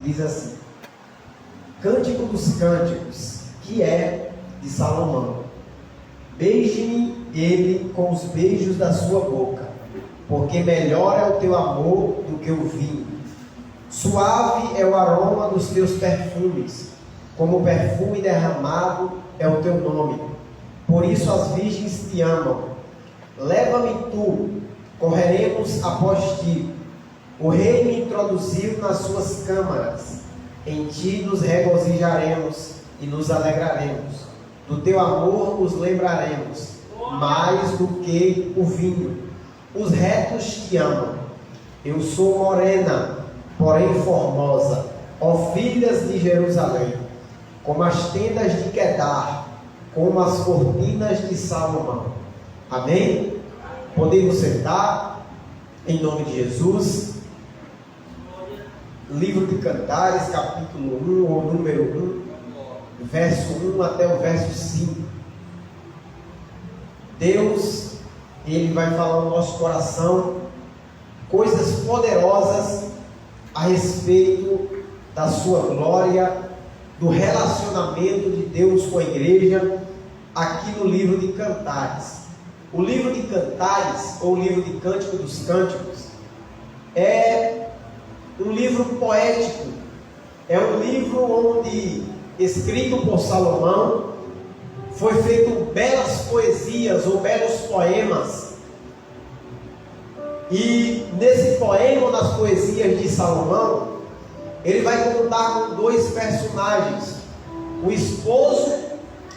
Diz assim: Cântico dos Cânticos, que é de Salomão. Beije-me ele com os beijos da sua boca, porque melhor é o teu amor do que o vinho. Suave é o aroma dos teus perfumes, como perfume derramado é o teu nome. Por isso as virgens te amam. Leva-me tu, correremos após ti. O rei me introduziu nas suas câmaras. Em ti nos regozijaremos e nos alegraremos. Do teu amor nos lembraremos, mais do que o vinho. Os retos te amam. Eu sou morena, porém formosa, ó filhas de Jerusalém, como as tendas de Quedar, como as cortinas de Salomão. Amém? Podemos sentar, em nome de Jesus. Livro de Cantares, capítulo 1, ou número 1, verso 1 até o verso 5. Deus, Ele vai falar no nosso coração coisas poderosas a respeito da sua glória, do relacionamento de Deus com a igreja, aqui no livro de Cantares. O livro de Cantares, ou o livro de Cântico dos Cânticos, é um livro poético, é um livro onde, escrito por Salomão, foi feito belas poesias ou belos poemas. E nesse poema, nas poesias de Salomão, ele vai contar com dois personagens, o esposo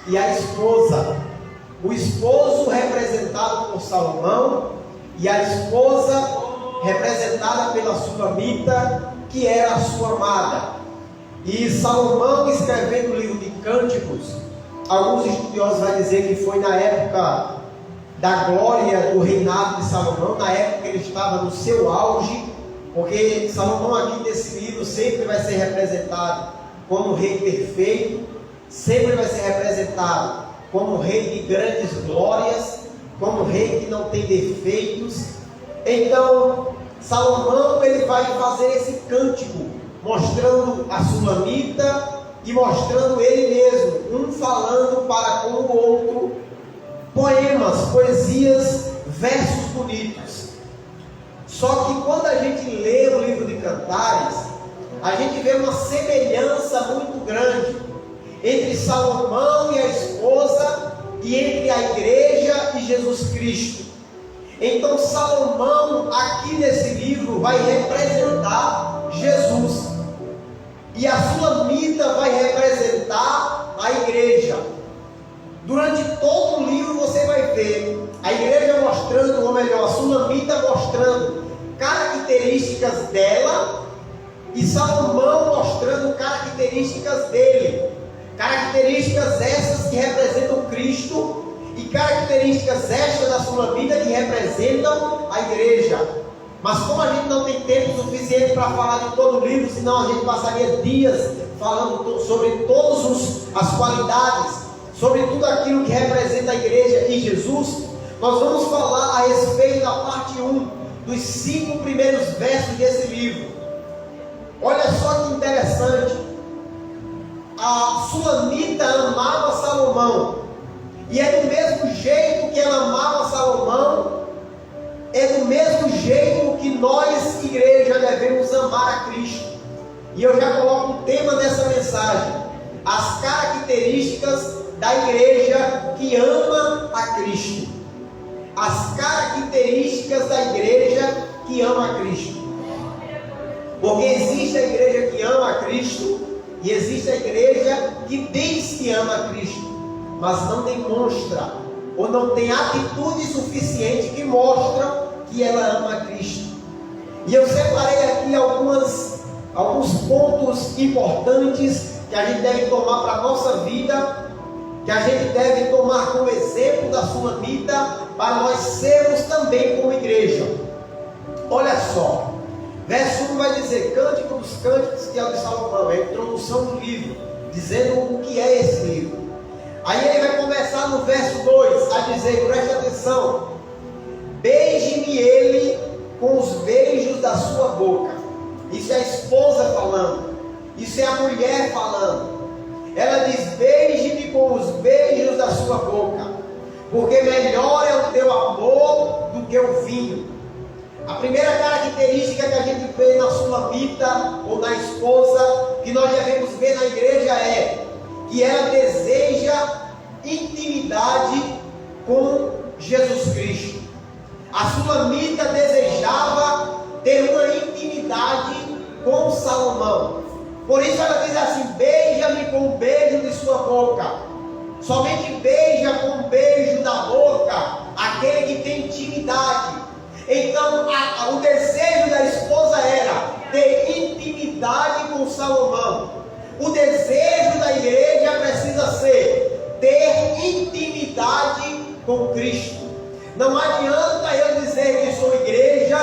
e a esposa. O esposo representado por Salomão e a esposa representada pela Sulamita, que era a sua amada. E Salomão, escrevendo o livro de Cânticos, alguns estudiosos vão dizer que foi na época da glória do reinado de Salomão, na época que ele estava no seu auge, porque Salomão aqui nesse livro sempre vai ser representado como um rei perfeito, sempre vai ser representado como um rei de grandes glórias, como um rei que não tem defeitos. Então, Salomão, ele vai fazer esse cântico, mostrando a Sulamita e mostrando ele mesmo, um falando para com o outro, poemas, poesias, versos bonitos. Só que quando a gente lê o livro de Cantares, a gente vê uma semelhança muito grande entre Salomão e a esposa, e entre a igreja e Jesus Cristo. Então Salomão, aqui nesse livro, vai representar Jesus, e a Sulamita vai representar a igreja. Durante todo o livro você vai ver a igreja mostrando, ou melhor, a Sulamita mostrando características dela, e Salomão mostrando características dele. Características essas que representam Cristo, e características estas da Sulamita que representam a igreja. Mas como a gente não tem tempo suficiente para falar de todo o livro, senão a gente passaria dias falando sobre todas as qualidades, sobre tudo aquilo que representa a igreja e Jesus, nós vamos falar a respeito da parte 1, dos 5 primeiros versos desse livro. Olha só que interessante. A Sulamita amava Salomão, e é do mesmo jeito que ela amava Salomão, é do mesmo jeito que nós, igreja, devemos amar a Cristo. E eu já coloco o tema dessa mensagem: as características da igreja que ama a Cristo. As características da igreja que ama a Cristo. Porque existe a igreja que ama a Cristo, e existe a igreja que diz que ama a Cristo, mas não demonstra, ou não tem atitude suficiente que mostra que ela ama a Cristo. E eu separei aqui alguns pontos importantes que a gente deve tomar para a nossa vida, que a gente deve tomar como exemplo da Sulamita, para nós sermos também como igreja. Olha só, verso 1 vai dizer: Cântico dos Cânticos, que é o de Salomão, é a introdução do livro, dizendo o que é esse livro. Aí ele vai começar no verso 2 a dizer, preste atenção: beije-me ele com os beijos da sua boca. Isso é a esposa falando. Isso é a mulher falando. Ela diz: beije-me com os beijos da sua boca, porque melhor é o teu amor do que o vinho. A primeira característica que a gente vê na sulamita ou na esposa, que nós devemos ver na igreja, é que ela deseja intimidade com Jesus Cristo. A sulamita desejava ter uma intimidade com Salomão. Por isso ela diz assim: beija-me com o beijo de sua boca. Somente beija com o beijo da boca aquele que tem intimidade. Então o desejo da esposa era ter intimidade com Salomão. O desejo da igreja precisa ser ter intimidade com Cristo. Não adianta eu dizer que sou igreja,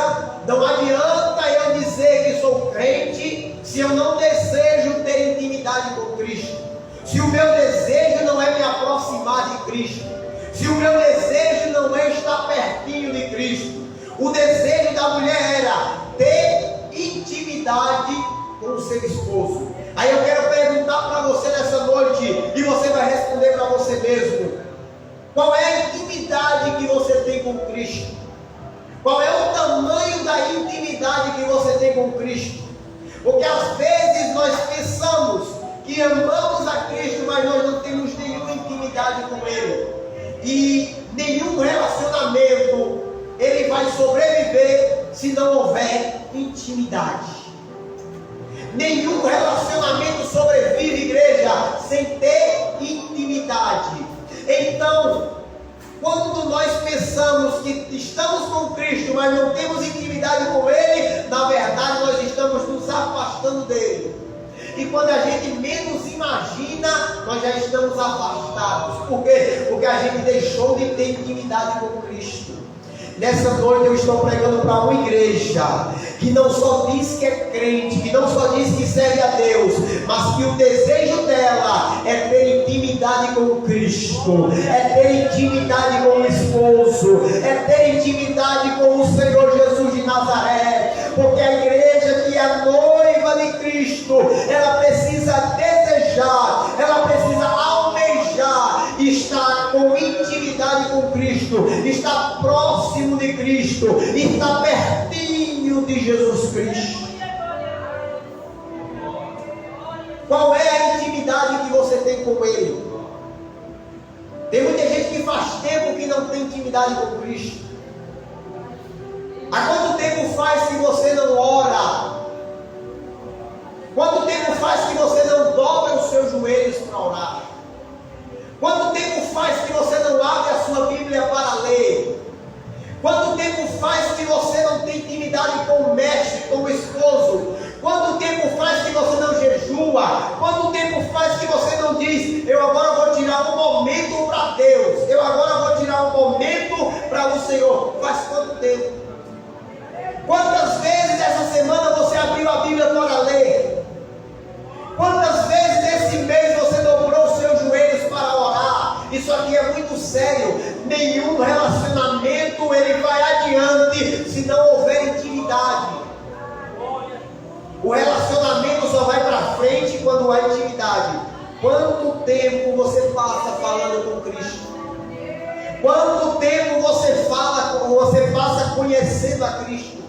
não adianta eu dizer que sou crente, se eu não desejo ter intimidade com Cristo. Se o meu desejo não é me aproximar de Cristo, se o meu desejo não é estar pertinho de Cristo. O desejo da mulher era ter intimidade com o seu esposo. Aí eu quero perguntar para você nessa noite, e você vai responder para você mesmo: qual é a intimidade que você tem com Cristo? Qual é o tamanho da intimidade que você tem com Cristo? Porque às vezes nós pensamos que amamos a Cristo, mas nós não temos nenhuma intimidade com Ele. E nenhum relacionamento ele vai sobreviver se não houver intimidade. Nenhum relacionamento sobrevive, igreja, sem ter intimidade. Então, quando nós pensamos que estamos com Cristo, mas não temos intimidade com Ele, na verdade nós estamos nos afastando dele. E quando a gente menos imagina, nós já estamos afastados. Por quê? Porque a gente deixou de ter intimidade com Cristo. Nessa noite eu estou pregando para uma igreja que não só diz que é crente, que não só diz que serve a Deus, mas que o desejo dela é ter intimidade com Cristo, é ter intimidade com o esposo, é ter intimidade com o Senhor Jesus de Nazaré. Porque a igreja que é a noiva de Cristo, ela precisa desejar, ela precisa almejar estar com intimidade com Cristo, estar próximo de Cristo, estar pertinho de Jesus Cristo. Qual é a intimidade que você tem com Ele? Tem muita gente que faz tempo que não tem intimidade com Cristo. Há quanto tempo faz que você não ora? Quanto tempo faz que você não dobra os seus joelhos para orar? Quanto tempo faz que você não abre a sua Bíblia para ler? Quanto tempo faz que você não tem intimidade com o mestre, com o esposo? Quanto tempo faz que você não jejua? Quanto tempo faz que você não diz: eu agora vou tirar um momento para Deus, eu agora vou tirar um momento para o Senhor? Faz quanto tempo? Quantas vezes essa semana você abriu a Bíblia para ler? Quantas vezes nesse mês você dobrou os seus joelhos para orar? Isso aqui é muito sério. Nenhum relacionamento ele vai adiante se não houver intimidade. O relacionamento só vai para frente quando há intimidade. Quanto tempo você passa falando com Cristo? Quanto tempo você passa conhecendo a Cristo?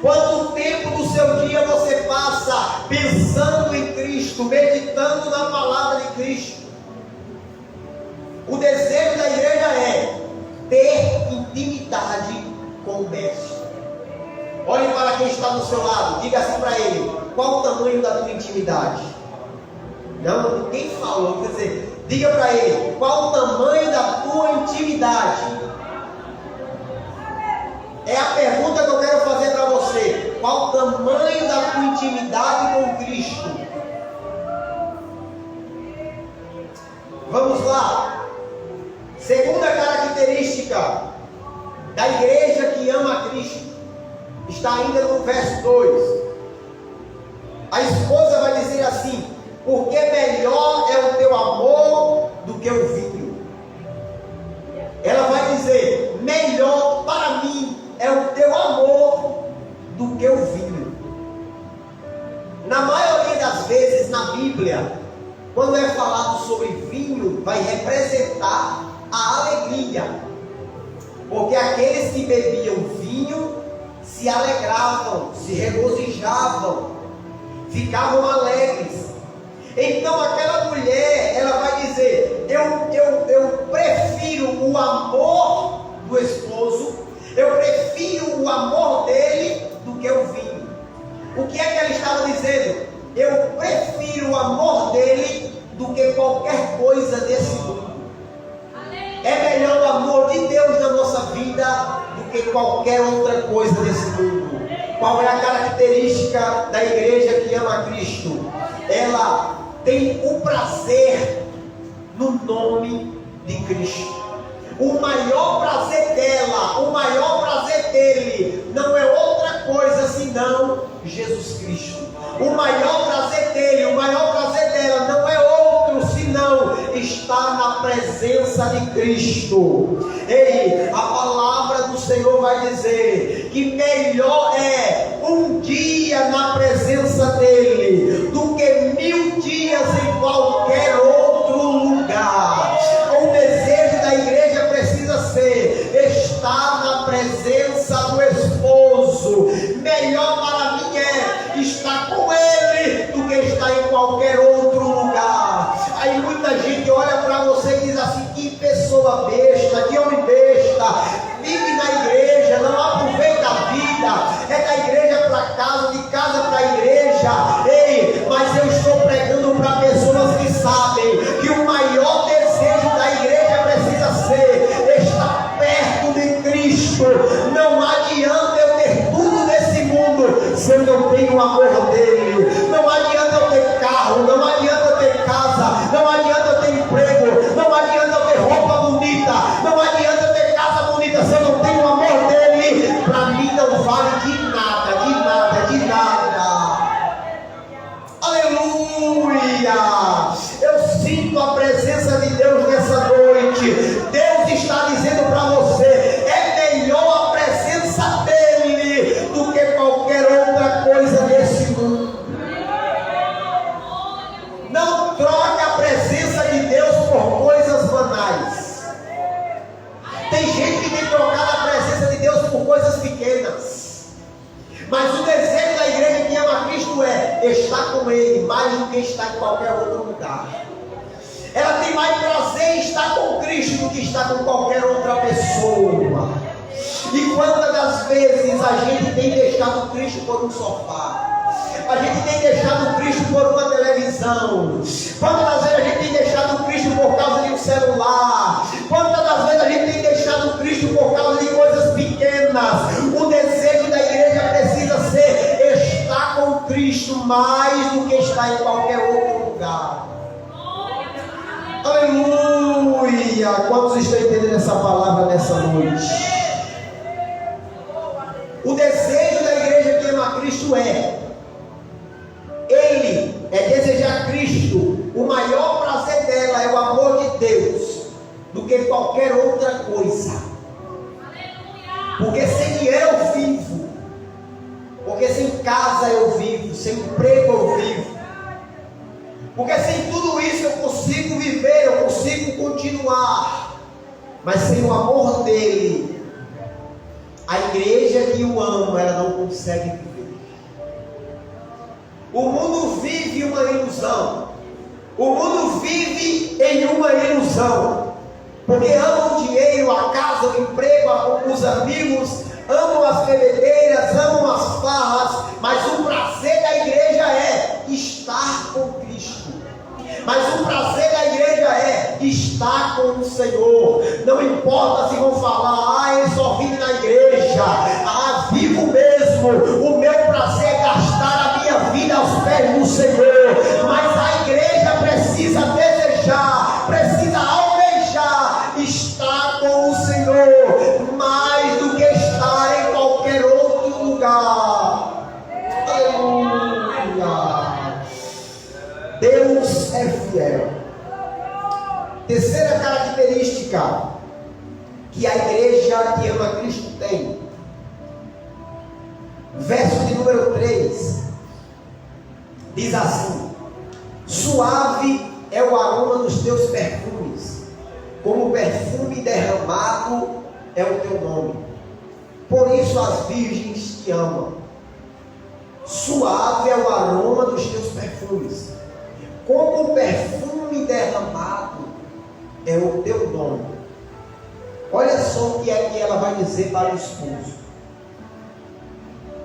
Quanto tempo do seu dia você passa pensando em Cristo, meditando na palavra de Cristo? O desejo da igreja é ter intimidade com o Mestre. Olhe para quem está do seu lado, diga assim para ele: qual o tamanho da tua intimidade? Não, ninguém falou, quer dizer, diga para ele: qual o tamanho da tua intimidade? É a pergunta que eu quero fazer para você. Qual o tamanho da tua intimidade com Cristo? Vamos lá. Segunda característica da igreja que ama a Cristo está ainda no verso 2. A esposa vai dizer assim: porque melhor é o teu amor do que o vinho. Ela vai dizer: melhor para mim é o teu amor do que o vinho. Na maioria na Bíblia, quando é falado sobre vinho, vai representar a alegria. Porque aqueles que bebiam vinho se alegravam, se regozijavam, ficavam alegres. Então aquela mulher, ela vai dizer: eu prefiro o amor do esposo, eu prefiro o amor dele do que o vinho. O que é que ela estava dizendo? Eu prefiro o amor dele do que qualquer coisa desse mundo. É melhor o amor de Deus na nossa vida do que qualquer outra coisa desse mundo. Qual é a característica da igreja que ama a Cristo? Ela tem o prazer no nome de Cristo. O maior prazer dela, o maior prazer dele, não é outra coisa senão Jesus Cristo. O maior prazer dele, o maior prazer dela não é outro senão estar na presença de Cristo. Ei, a palavra do Senhor vai dizer que melhor é um dia na presença dele do que 1000 dias em qualquer outro lugar. O desejo da igreja precisa ser estar na presença do esposo. Melhor para mim é estar com ele do que estar em qualquer outro lugar. Aí muita gente olha para você e diz assim: que pessoa besta, que homem besta, vive na igreja, não aproveita a vida, é da igreja para casa, de casa para a igreja. Ei, mas eu estou pregando para pessoas que sabem que o maior desejo da igreja precisa ser estar perto de Cristo. Não adianta eu ter tudo nesse mundo se eu não tenho o amor dele. Não adianta eu ter carro, não adianta eu ter casa, não adianta eu ter emprego, não adianta eu ter roupa bonita, não adianta eu ter casa bonita se eu não tenho o amor dele. Para mim não vale de nada, de nada, de nada. Aleluia! Eu sinto a presença de Deus nessa noite. Deus está dizendo para você: é melhor a presença dele do que qualquer outra coisa desse mundo. Não troque a presença de Deus por coisas banais. Tem gente que tem trocado a presença de Deus por coisas pequenas. Mas o desejo da igreja que ama a Cristo é estar com Ele mais do que estar em qualquer outro lugar. Ela tem mais prazer em estar com Cristo do que estar com qualquer outra pessoa. E quantas das vezes a gente tem deixado Cristo por um sofá? A gente tem deixado Cristo por uma televisão. Quantas das vezes a gente tem deixado Cristo por causa de um celular? Quantas das vezes a gente tem deixado Cristo por causa de coisas pequenas? O desejo da igreja precisa ser estar com Cristo mais do que estar em qualquer outro lugar. Aleluia! Quantos estão entendendo essa palavra nessa noite? O desejo da igreja que ama a Cristo Ele é desejar Cristo. O maior prazer dela é o amor de Deus do que qualquer outra coisa. Porque sem eu vivo, porque sem casa eu vivo, sem emprego eu vivo, porque sem tudo isso eu consigo viver, eu consigo continuar. Mas sem o amor dele, a igreja que o ama, ela não consegue viver. O mundo vive uma ilusão. O mundo vive em uma ilusão. Porque amam o dinheiro, a casa, o emprego, os amigos, amam as bebedeiras, amam as farras. Mas o prazer da igreja é estar com Cristo. Mas o prazer da igreja é estar com o Senhor. Não importa se vão falar: eu só vivo na igreja. Vivo mesmo. O meu prazer é gastar a minha vida aos pés do Senhor. Mas a igreja precisa desejar, precisa almejar estar com o Senhor mais do que estar em qualquer outro lugar. Aleluia! Deus é fiel. Terceira característica que a igreja que ama Cristo tem. Verso de número 3 diz assim: Suave é o aroma dos teus perfumes, como perfume derramado é o teu nome. Por isso as virgens te amam. Suave é o aroma dos teus perfumes, como perfume derramado é o teu nome. Olha só o que é que ela vai dizer para o esposo.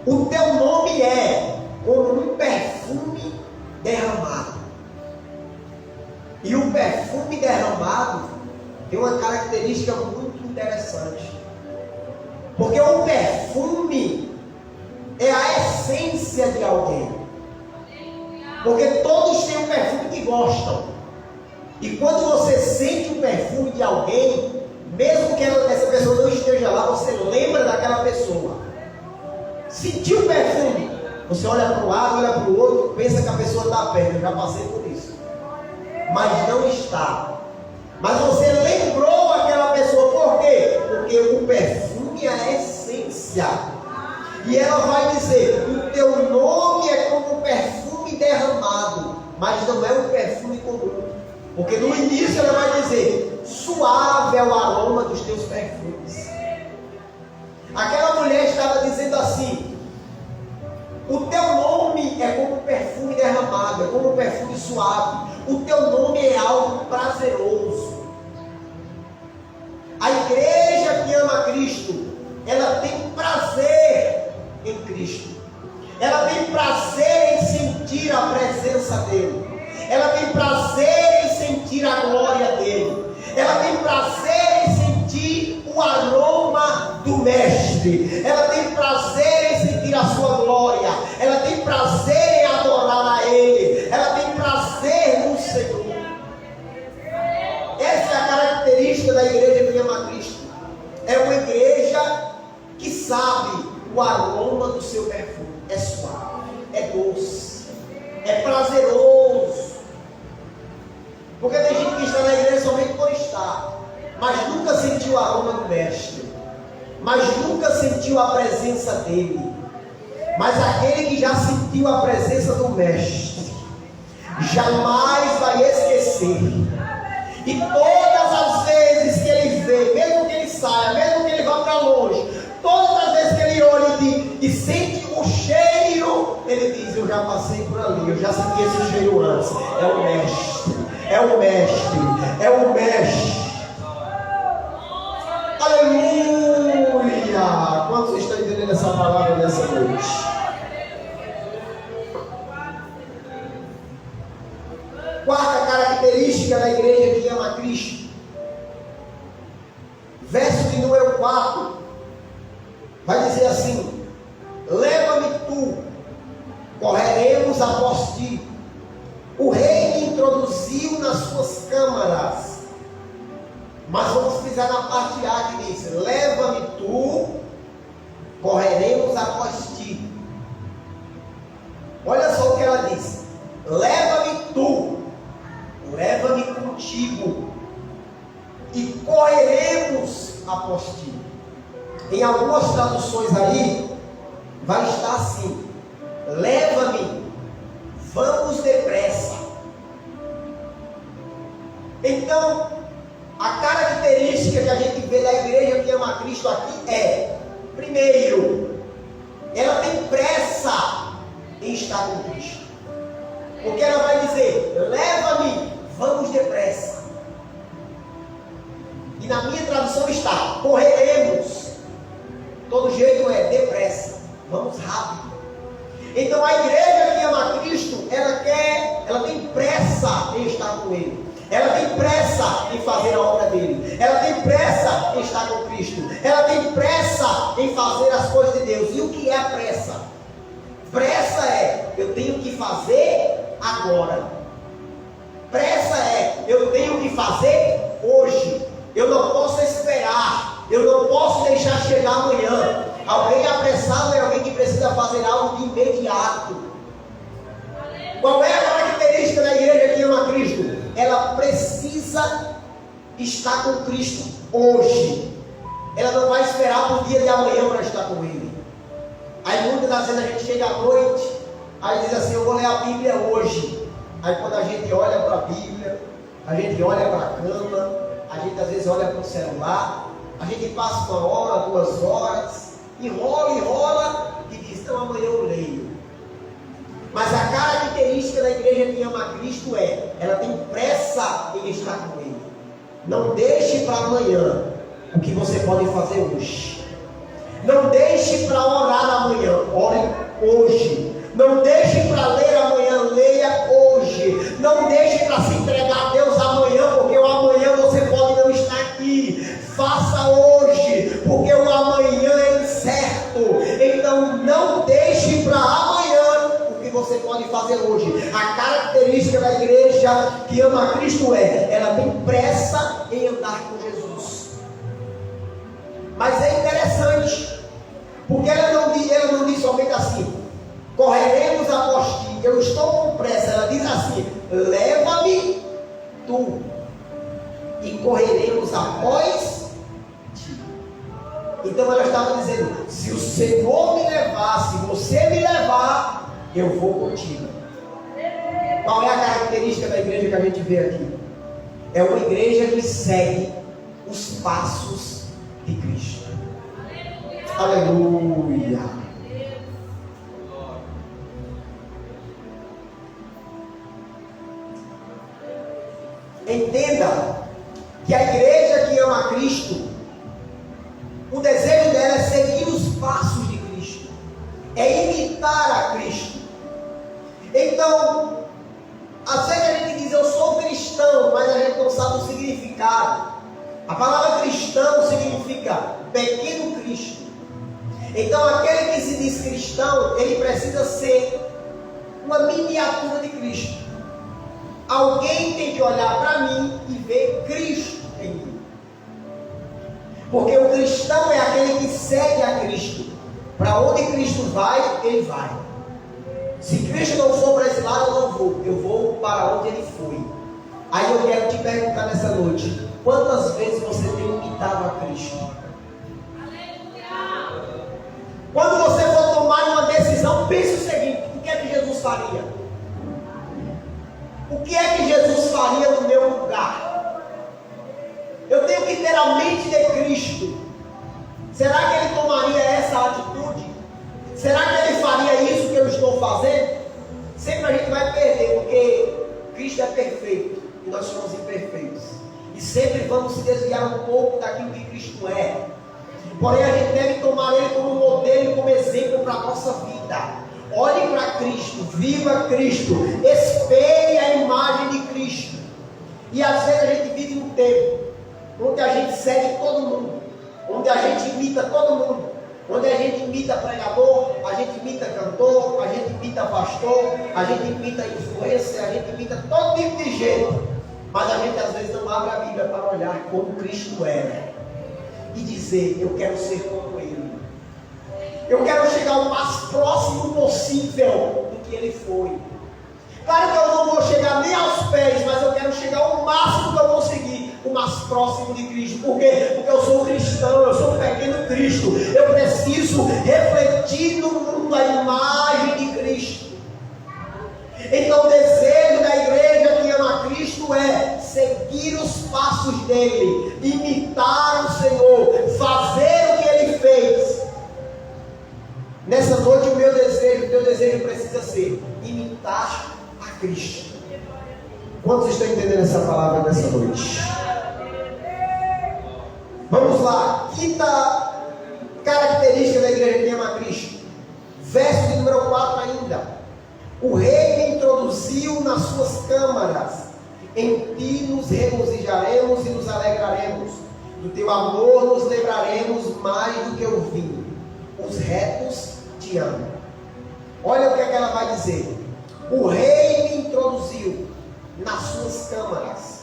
O teu nome é como um perfume derramado. E o perfume derramado tem uma característica muito interessante. Porque o perfume é a essência de alguém. Porque todos têm um perfume que gostam. E quando você sente o perfume de alguém, mesmo que essa pessoa não esteja lá, você lembra daquela pessoa. Sentiu o perfume, você olha para um lado, olha para o outro, pensa que a pessoa está perto. Eu já passei por isso. Mas não está. Mas você lembrou aquela pessoa. Por quê? Porque o perfume é a essência. E ela vai dizer: o teu nome é como um perfume derramado. Mas não é um perfume comum. Porque no início ela vai dizer: suave é o aroma dos teus perfumes. Aquela mulher estava dizendo assim: o teu nome é como um perfume derramado, é como um perfume suave. O teu nome é algo prazeroso. A igreja que ama Cristo, ela tem prazer em Cristo. Ela tem prazer em sentir a presença dele. Ela tem prazer em sentir a glória dele. Ela tem prazer em sentir o aroma do Mestre. Ela tem prazer em sentir a sua glória. Ela tem prazer em adorar a Ele. Ela tem prazer no Senhor. Essa é a característica da igreja que ama Cristo. É uma igreja que sabe o aroma do seu perfume. É suave, é doce, é prazeroso. Porque tem gente que está na igreja somente por estar, mas nunca sentiu o aroma do Mestre, mas nunca sentiu a presença dele. Mas aquele que já sentiu a presença do Mestre, jamais vai esquecer. E todas as vezes que ele vê, mesmo que ele saia, mesmo que ele vá para longe, todas as vezes que ele olha e sente o cheiro, ele diz: eu já passei por ali, eu já senti esse cheiro antes. É o Mestre, é o Mestre, é o Mestre. Aleluia! Quantos estão entendendo essa palavra nessa noite? Quarta característica da igreja que ama Cristo. Verso de número 4. Vai dizer assim: leva-me tu, correremos após ti. O rei me introduziu nas suas câmaras. Mas vamos pisar na parte A que diz: leva-me tu, correremos após ti. Olha só o que ela diz: leva-me tu, leva-me contigo, e correremos após ti. Em algumas traduções aí, vai estar assim: leva-me, vamos depressa. Então, a característica que a gente vê da igreja que ama Cristo aqui é: primeiro, ela tem pressa em estar com Cristo. Porque ela vai dizer: leva-me, vamos depressa. E na minha tradução está: correremos. Todo jeito é depressa, vamos rápido. Então a igreja que ama Cristo, ela tem pressa em estar com Ele. Ela tem pressa em fazer a obra dele. Ela tem pressa em estar com Cristo. Ela tem pressa em fazer as coisas de Deus. E o que é a pressa? Pressa é: eu tenho que fazer agora. Pressa é: eu tenho que fazer hoje. Eu não posso esperar. Eu não posso deixar chegar amanhã. Alguém apressado é alguém que precisa fazer algo de imediato. Qual é a característica da igreja que ama Cristo? Ela precisa estar com Cristo hoje. Ela não vai esperar para o dia de amanhã para estar com Ele. Aí muitas das vezes a gente chega à noite, aí diz assim: eu vou ler a Bíblia hoje. Aí quando a gente olha para a Bíblia, a gente olha para a cama, a gente às vezes olha para o celular, a gente passa 1 hora, 2 horas, enrola e diz, então amanhã eu leio. Mas a característica da igreja que ama a Cristo é, ela tem pressa em estar com Ele. Não deixe para amanhã o que você pode fazer hoje. Não deixe para orar amanhã, ore hoje. Não deixe para ler amanhã, leia hoje. Não deixe para se entregar a Deus amanhã, porque o amanhã você pode não estar aqui. Faça hoje, porque o amanhã é incerto. Então não deixe para amanhã o que você pode fazer hoje. A característica da igreja que ama a Cristo é, ela tem pressa em andar com Jesus. Mas é interessante, porque ela não diz somente assim, correremos após ti, eu estou com pressa. Ela diz assim, leva-me tu, e correremos após ti. Então ela estava dizendo, se o Senhor me levar, se você me levar, eu vou contigo. Qual é a característica da igreja que a gente vê aqui? É uma igreja que segue os passos de Cristo. Aleluia. Entenda que a igreja que ama a Cristo, o desejo dela é seguir os passos de Cristo, é imitar a Cristo. Então, às vezes a gente diz, eu sou cristão, mas a gente não sabe o significado. A palavra cristão significa pequeno Cristo. Então, aquele que se diz cristão, ele precisa ser uma miniatura de Cristo. Alguém tem que olhar para mim e ver Cristo em mim. Porque o cristão é aquele que segue a Cristo. Para onde Cristo vai, ele vai. Se Cristo não for para esse lado, eu não vou. Eu vou para onde ele foi. Aí eu quero te perguntar nessa noite, quantas vezes você tem imitado a Cristo? Quando você for tomar uma decisão, pense o seguinte, o que é que Jesus faria? O que é que Jesus faria no meu lugar? Eu tenho que ter a mente de Cristo. Será que ele tomaria essa atitude? Será que ele faria isso que eu estou fazendo? Sempre a gente vai perder, porque Cristo é perfeito e nós somos imperfeitos. E sempre vamos se desviar um pouco daquilo que Cristo é. Porém, a gente deve tomar ele como modelo e como exemplo para a nossa vida. Olhe para Cristo, viva Cristo, espelhe a imagem de Cristo. E às vezes a gente vive num tempo onde a gente segue todo mundo, onde a gente imita todo mundo, onde a gente imita pregador, a gente imita cantor, a gente imita pastor, a gente imita influencer, a gente imita todo tipo de gente. Mas a gente às vezes não abre a Bíblia para olhar como Cristo era e dizer, eu quero ser como Ele. Eu quero chegar o mais próximo possível do que Ele foi. Claro que eu não vou chegar nem aos pés, mas eu quero chegar ao máximo que eu conseguir, o mais próximo de Cristo. Por quê? Porque eu sou cristão, eu sou um pequeno Cristo. Eu preciso refletir no mundo a imagem de Cristo. Então o desejo da igreja que ama a Cristo é seguir os passos dele, imitar o Senhor, fazer o que ele fez. Nessa noite o teu desejo precisa ser imitar a Cristo. Quantos estão entendendo essa palavra nessa noite? Vamos lá, quinta característica da igreja que ama a Cristo. Verso de número 4 ainda. O rei me introduziu nas suas câmaras. Em ti nos regozijaremos e nos alegraremos. Do teu amor nos lembraremos mais do que o vinho. Os retos te amam. Olha o que é que ela vai dizer. O rei me introduziu nas suas câmaras.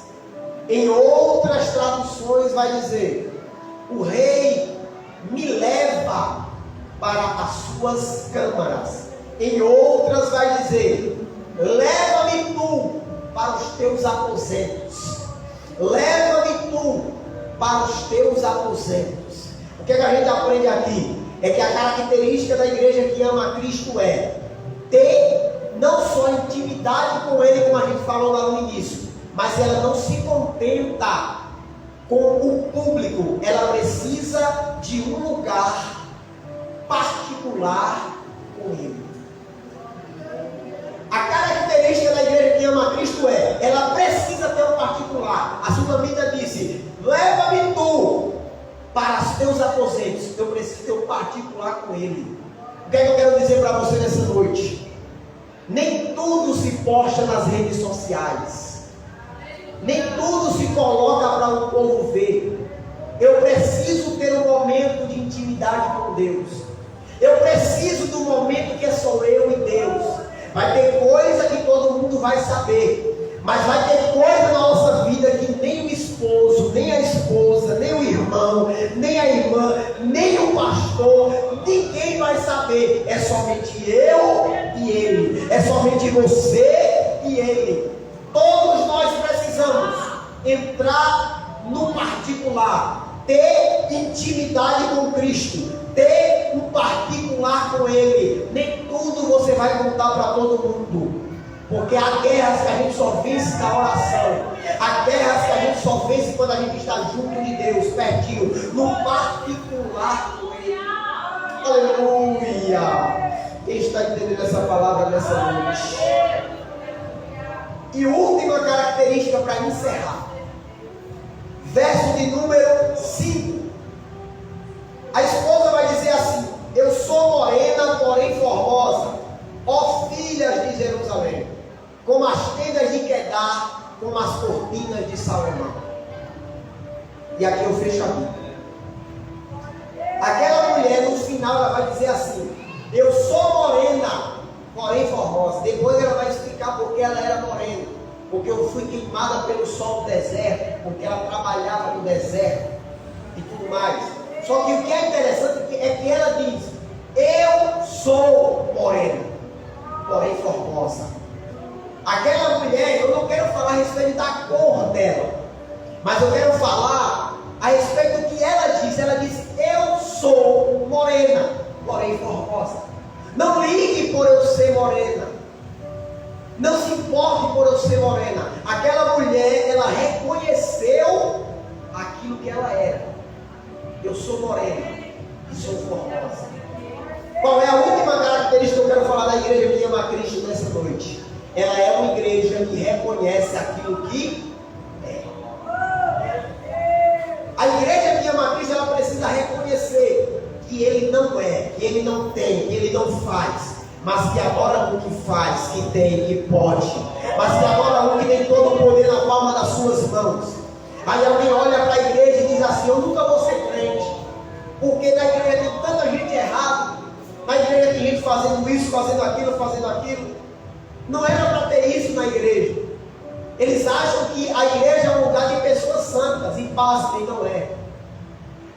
Em outras traduções vai dizer: o rei me leva para as suas câmaras. Em outras vai dizer: leva-me tu para os teus aposentos. Leva-me tu para os teus aposentos. O que a gente aprende aqui? É que a característica da igreja que ama a Cristo é ter não só intimidade com Ele, como a gente falou lá no início, mas ela não se contenta com o público, ela precisa de um lugar particular com Ele. A característica da igreja que ama Cristo ela precisa ter um particular. A sua Bíblia disse: leva-me tu para os teus aposentos. Eu preciso ter um particular com Ele. O que é que eu quero dizer para você nessa noite? Nem tudo se posta nas redes sociais, nem tudo se coloca para o povo ver. Eu preciso ter um momento de intimidade com Deus. Eu preciso do momento que é só eu e Deus. Vai ter coisa que todo mundo vai saber, mas vai ter coisa na nossa vida que nem o esposo, nem a esposa, nem o irmão, nem a irmã, nem o pastor, ninguém vai saber. É somente eu e ele, é somente você e ele. Todos nós precisamos entrar no particular, ter intimidade com Cristo, ter um particular com Ele. Nem tudo você vai contar para todo mundo, porque há guerras que a gente só vence com a oração, há guerras que a gente só vence quando a gente está junto de Deus, pertinho, no particular com Ele. Aleluia! Quem está entendendo essa palavra nessa noite? E última característica para encerrar, verso de número 5. A esposa vai dizer assim: eu sou morena, porém formosa, ó filhas de Jerusalém, como as tendas de Quedar, como as cortinas de Salomão. E aqui eu fecho a Bíblia. Aquela mulher no final ela vai dizer assim: eu sou morena, porém formosa. Depois ela vai explicar porque ela era morena, porque eu fui queimada pelo sol do deserto, porque ela trabalhava no deserto e tudo mais. Só que o que é interessante é que ela diz: eu sou morena, porém formosa. Aquela mulher, eu não quero falar a respeito da cor dela, mas eu quero falar a respeito do que ela diz. Ela diz: eu sou morena, porém formosa. Não ligue por eu ser morena, não se importe por eu ser morena. Aquela mulher, ela reconheceu aquilo que ela era. Eu sou morena e sou formosa. Qual é a última característica que eu quero falar da igreja que ama Cristo nessa noite? Ela é uma igreja que reconhece aquilo que é. A igreja que ama Cristo, ela precisa reconhecer que Ele não é, que Ele não tem, que Ele não faz, mas que adora o que faz, que tem, que pode, mas que adora o que tem todo o poder na palma das suas mãos. Aí alguém olha para a igreja e diz assim: eu nunca vou ser crente, porque na igreja tem tanta gente errada, na igreja tem gente fazendo isso, fazendo aquilo. Não era para ter isso na igreja. Eles acham que a igreja é um lugar de pessoas santas, e pasmem, não é.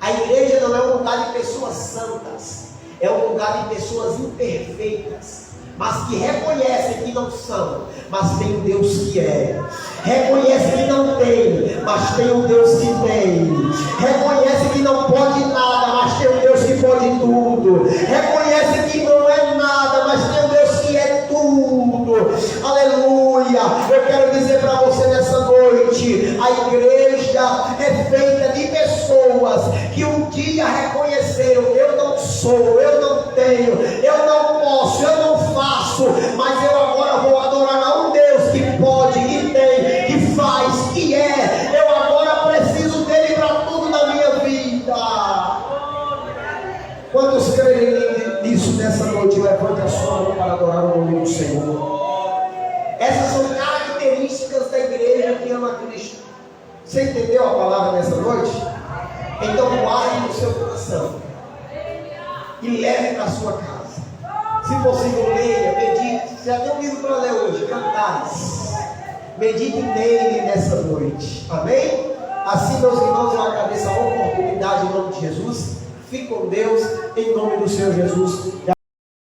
A igreja não é um lugar de pessoas santas, é um lugar de pessoas imperfeitas, mas que reconhecem que não são, mas tem um Deus que é. Reconhece que não tem, mas tem um Deus que tem. Reconhece que não pode nada, mas tem um Deus que pode tudo. Reconhece que não é nada, mas tem um Deus que é tudo. Aleluia! Eu quero dizer para você nessa noite: a igreja é feita de pessoas que um dia reconheceram: eu não sou, eu não tenho, eu não posso, eu não faço, mas eu agora vou adorar a um Deus que pode, que tem, que faz, que é. Eu agora preciso dele para tudo na minha vida. Quantos creem nisso nessa noite? Levante a sua mão para adorar o nome do Senhor. Essas são características da igreja que ama Cristo. Você entendeu a palavra nessa noite? Então guarde no seu coração e leve para a sua casa. Se possível, leia, medite. Já tem um livro para ler hoje, Cantares. Medite nele nessa noite. Amém? Assim, meus irmãos, eu agradeço a oportunidade em nome de Jesus. Fique com Deus, em nome do Senhor Jesus.